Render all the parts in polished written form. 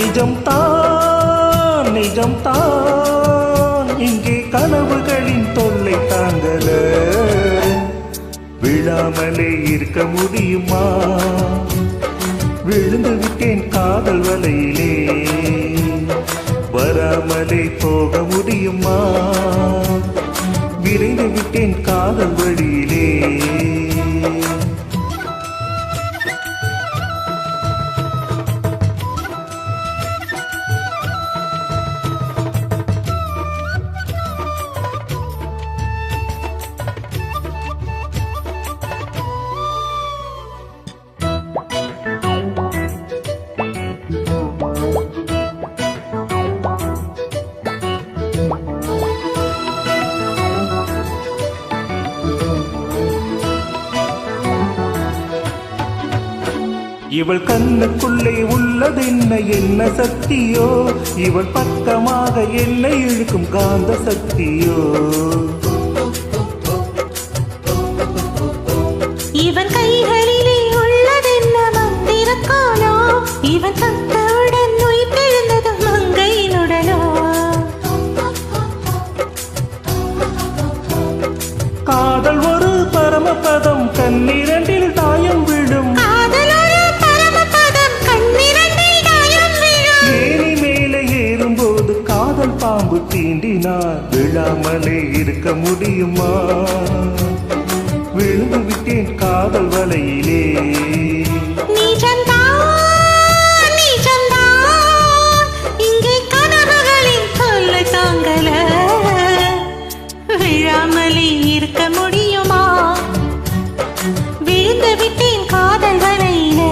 நிஜம்தான் நிஜம்தான் இங்கே கனவுகளின் தொல்லை தாங்கல விழாமலே இருக்க முடியுமா விழுந்து விட்டேன் காதல் வலையிலே வராமலே போக முடியுமா விரைந்து விட்டேன் காதல் வழியிலே இவள் கண்ணுக்குள்ளே உள்ளதென்ன என்ன சக்தியோ இவள் பக்கமாக என்னை இழுக்கும் காந்த சக்தியோ இவன் கைகளிலே உள்ளதென்ன மந்திரக்காலோ இவன் தத்தவுடன் உயிர்த்தெழுந்தது மங்கையினுடனோ காதல் ஒரு பரமபதம் கண்ணிரண்டில் தாயம் விழும் பாம்பு தீண்டினார் விழாமலே இருக்க முடியுமா விழுந்து விட்டேன் காதல் வலையிலே இங்கே கனவுகளின் தொல்லை தாங்கல விழாமலே இருக்க முடியுமா விழுந்து விட்டேன் காதல் வலையிலே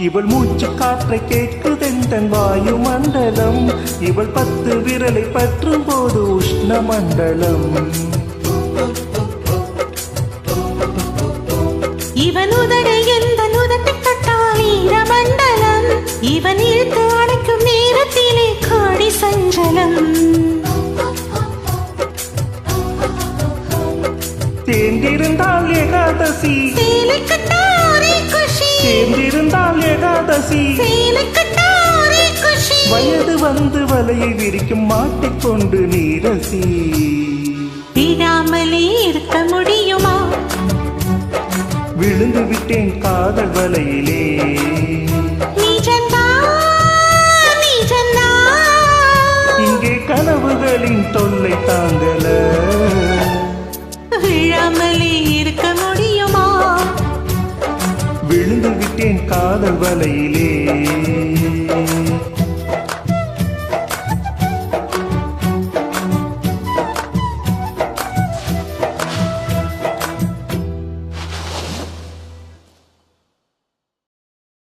இவள் மூச்சு காற்றை கேட்குதெந்தன் வாயு மண்டலம் இவள் 10 விரலை பற்றும் போது உஷ்ண மண்டலம் இவன் உதடை எந்த உதட்டை தொட்டால் ஈர மண்டலம் இவன் இழுத்து அடைக்கும் நேரத்திலே காடி சஞ்சலம் சேர்ந்திருந்தால் ஏகாதசி சேர்ந்திருந்தால் ஏகாதசி வயது வந்து வலையை விரிக்கும் மாட்டிக்கொண்டு நீரசி விடாமலே இருக்க முடியுமா விழுந்து விட்டேன் காதல் வலையிலே இங்கே கனவுகளின் தொல்லை தாங்கல